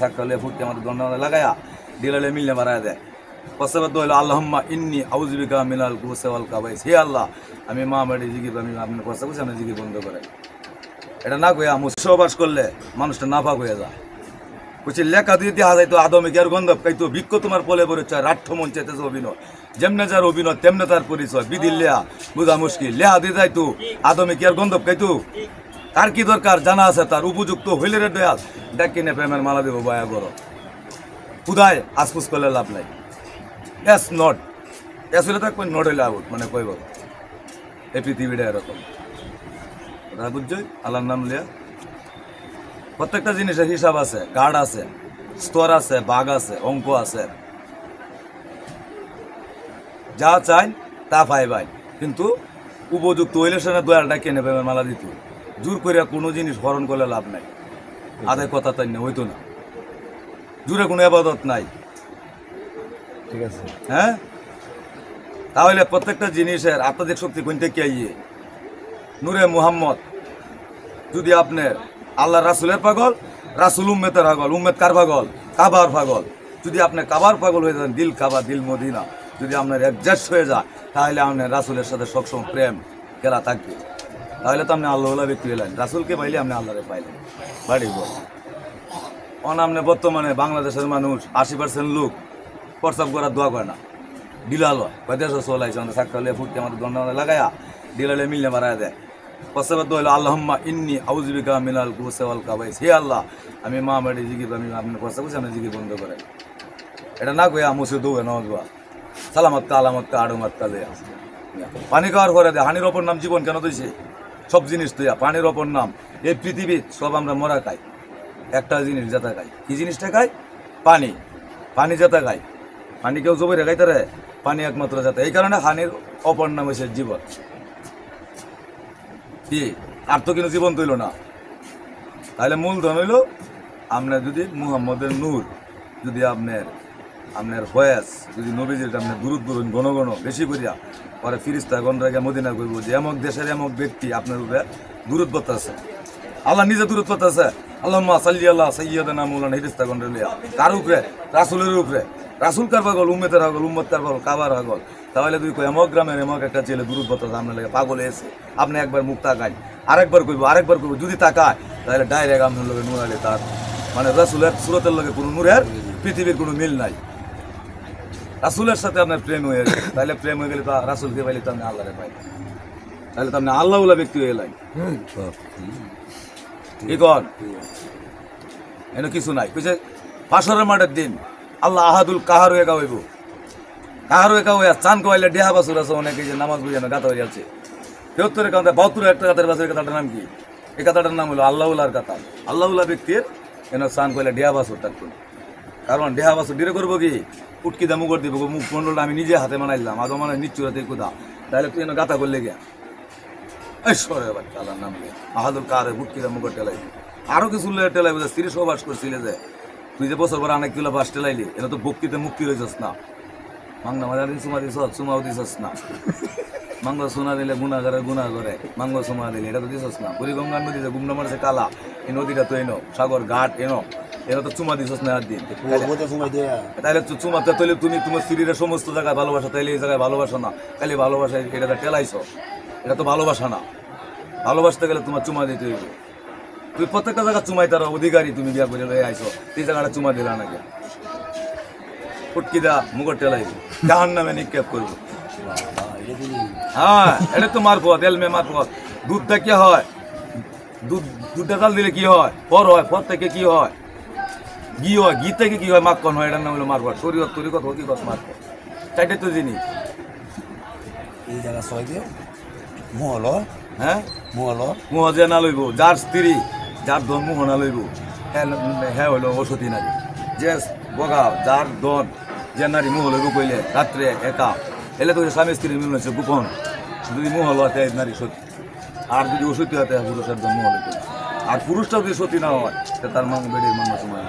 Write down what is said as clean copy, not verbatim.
সাক্ষালে ফুটকে আমাদের দণ্ড লাগায়া দিলালে মিললে মারা দেয়। পশ্চাৎ হইল আল্লাহুম্মা ইন্নী আউযুবিকা মিনাল খুবুসি ওয়াল খাবাইস। হে আল্লাহ, আমি মা মাটি জিকির আমি আপনার পশ্চাৎ বসে আপনি জিকির বন্ধ করেন। এটা না কইয়া মুসবাস করলে মানুষটা নাপাক হয়ে যায়। বলছি লেখা দিয়ে দেখা যাইতো আদমে কি আর গন্ধব খাইতো ভিক্ষ তোমার পলে পরে চায় রাঠ্য মন চাইতেছে অভিনয়। যেমনে যার অভিনয় তেমনে তার পরিচয়। বিধির লেহা বোঝা মুশকিল। লেহা দিয়ে যাইতো আদমে কি আর গন্ধব খাইতো। তার কি দরকার জানা আছে, তার উপযুক্ত হইলে রে দয়াল দেখ কিনে প্রেমের মালা দেবো বয়া করো। খুদায় আসফুস করলে লাভ নাই। এস নট এস হলে থাকবে, নট হইলে আউট, মানে কইব এই পৃথিবীটা এরকম। ওটা বুঝছই আল্লাহর নাম লিয়া প্রত্যেকটা জিনিসের হিসাব আছে, গার্ড আছে, স্তর আছে, বাঘ আছে, অঙ্ক আছে। যা চাই তা পাইবাই, কিন্তু উপযুক্ত হইলে সেটা দয়ালটা কেনে প্রেমের মালা দিত। জোর করিয়া কোনো জিনিস হরণ করলে লাভ নাই। আদায় কথা তাই না হইতো না। জোরে কোনো আবাদত নাই। ঠিক আছে, হ্যাঁ, তাহলে প্রত্যেকটা জিনিসের আত্মাধিক শক্তি কোন থেকে আইয়ে। নূরে মুহাম্মদ যদি আপনার আল্লাহ রাসুলের পাগল, রাসুল উম্মেতের পাগল, উম্মেদ কার পাগল, কাবার পাগল। যদি আপনি কাবার পাগল হয়ে যান, দিল কাবা দিল মদিনা যদি আপনার অ্যাডজাস্ট হয়ে যায়, তাহলে আপনার রাসুলের সাথে সবসময় প্রেম খেলা থাকবে। তাহলে তো আপনি আল্লাহ ব্যক্তি এলেন, রাসুলকে পাইলে আপনি আল্লাহরে পাইলেন। বাড়ি বল অনামনে বর্তমানে বাংলাদেশের মানুষ 80% লোক প্রস্তাব করার দোয়া করে না, ডিলাল হয়। দেশ চলাইছে আমাদের সাক্ষালে ফুটকে আমাদের দণ্ড লাগায়া ডিলালে মিললে মারা দেয়। পশ্চাৎ হইল আল্লাহুম্মা ইন্নী আউযুবিকা মিনাল খুবুসি ওয়াল খাবাইস। হে আল্লাহ, আমি মা মাটি জিকির আমি আপনার পশ্চাৎ বসে আপনি জিকির বন্ধ করেন। এটা না কইয়া মুসে দৌড়ে নওয়াজ সালামত কা আলামত কা আড়মত কা দেয়া। পানি খাওয়ার পরে দেয় হানির অপর নাম জীবন কেন দিয়েছে? সব জিনিস তুইয়া পানির অপর নাম। এই পৃথিবীর সব আমরা মরা খাই, একটা জিনিস যেটা খাই। কি জিনিসটা খাই? পানি। পানি যেটা খাই, পানি কেউ জবরে খাইতে রে, পানি একমাত্র যেটা। এই কারণে হানির অপর নাম হয়েছে জীবন। কি আর তো কিন্তু জীবন তৈল না। তাহলে মূলধন হইল আপনার যদি মুহাম্মদের নূর, যদি আপনার ভয়েস যদি নবীজির আপনার দূরত দূরন ঘন ঘন বেশি করিয়া পরে ফিরিস্তা গণরাগে মদিনা করবো যে এমক দেশের এমক ব্যক্তি আপনার উপরে দূরত বর্তাছে। আল্লাহ নিজে দূরত বর্তাছে। আল্লাহুম্মা সাল্লি আলা সাইয়্যিদিনা মাওলানা ফিরিস্তা গণরালিয়া কার উপরে? রাসূলের উপরে। রাসূল কার পাগল? উম্মতের পাগল। উম্মত কার পাগল? কাবার পাগল। তাহলে তুই কই এমক গ্রামের এমক একটা ছেলে দূরত বর্তাছে আপনার লাগে পাগল হয়েছে। আপনি একবার মুখ তাকাই, আরেকবার কইব, যদি তাকায় তাহলে ডাইরেক্ট আপনার লগে নূর আলী তার মানে রাসূলের সুরতের লগে কোনো নূরের পৃথিবীর কোনো মিল নাই। রাসূলের সাথে আপনার প্রেম হয়ে গেছে, তাহলে প্রেম হয়ে গেলে তো রাসূলকে পাইলে তো আপনি আল্লাহরে পাই, তাহলে তো আপনি আল্লাহওয়ালা ব্যক্তি হয়ে গেলেন। এখন এনে কিছু নাই। কইছে হাশরের মাঠের দিন আল্লাহ আহাদুল কাহারু একা হইব। কাহারু একা হইয়া চান কইলে ডেহা বাসুর আছে অনেকে যে নামাজ বুঝে না গাতা হয়ে যাচ্ছে ৭৩ কাঁথা ৭২ একটা কাতার বাসের কাতাটার নাম কি? এই কাতাটার নাম হলো আল্লাহউলার কাতা। আল্লাহউলা ব্যক্তির এনে চান কইলে ডেহা বাসুর থাকতো। কারণ ডেহা বাসুর ডিরে করবো কি উটকি দামু করে দিব, মুখ মন্ডলটা আমি নিজে হাতে বানাইলাম, আদৌ মানে নিচ্ছুরাতে কোথা। তাহলে তুই এনে গাতা করলে গিয়া ঈশ্বরের বাচ্চা আল্লাহর নাম লিয়া আহাদুল কাহারে উটকি দামু করে টেলাই। আরো কিছু টেলাই বোঝা স্ত্রী সহবাস করছিলে যে তুই যে বছর পর অনেক কিলো বাস টেলাইলি, এটা তো ভক্তিতে মুক্তি হয়েছিস না। মাংনা মাঝে চুমা দিস, চুমাও দিছস না। মাংস সোনা দিলে গুণাগারের গুণা করে, মাংস সোমা দিলে এটা তো দিছস না। বুড়িগঙ্গার নদীতে গুমনা মারছে কালা, এই নদীটা তো এনো, সাগর ঘাট এনো, এটা তো চুমা দিছস না। আর দিন তাহলে চুমাতে তৈলে তুমি তোমার স্ত্রীর সমস্ত জায়গায় ভালোবাসা, তাইলে এই জায়গায় ভালোবাসা না, তাহলে ভালোবাসা এটা টেলাইছ, এটা তো ভালোবাসা না। ভালোবাসতে গেলে তোমার চুমা দিতে হইবে। তুই প্রত্যেকটা জায়গা চুমাই তার অধিকারী, তুমি বিয়া করে লয়ে আইছো, এই জায়গাটা চুমা দিলা নাকি ফুটকি দা মুগর টেলাই জাহান নামে নিক্ষেপ করবো। হ্যাঁ, এটা তো মারফত এলমে মারফত। দুধটা কি হয়? দুধটা জাল দিলে কি হয়? ফর হয়। ফর থেকে কি হয়? ঘি হয়। ঘি থেকে কি হয়? মাখন হয়। এটার নাম হলো মারফত। শরীয়ত তরিকত হকিকত মারফত, চারটে তো জিনিস। এই জায়গা ছয় দিয়ে মুহল, হ্যাঁ মুহল মুহ যে না লইব, যার স্ত্রী যার ধন মুহ না লইব, হ্যাঁ হইল অসতী নারী। যে বগা যার ধন যে নারী মুহ লইব কইলে রাত্রে একা এলে তো স্বামী স্ত্রীর মিলন হচ্ছে গোপন। যদি মুহ লতে নারী সতী, আর যদি অসতী হতে পুরুষের ধন মুহ লইতে। আর পুরুষটা যদি সতী না হয় তার বেডির মান্য সময়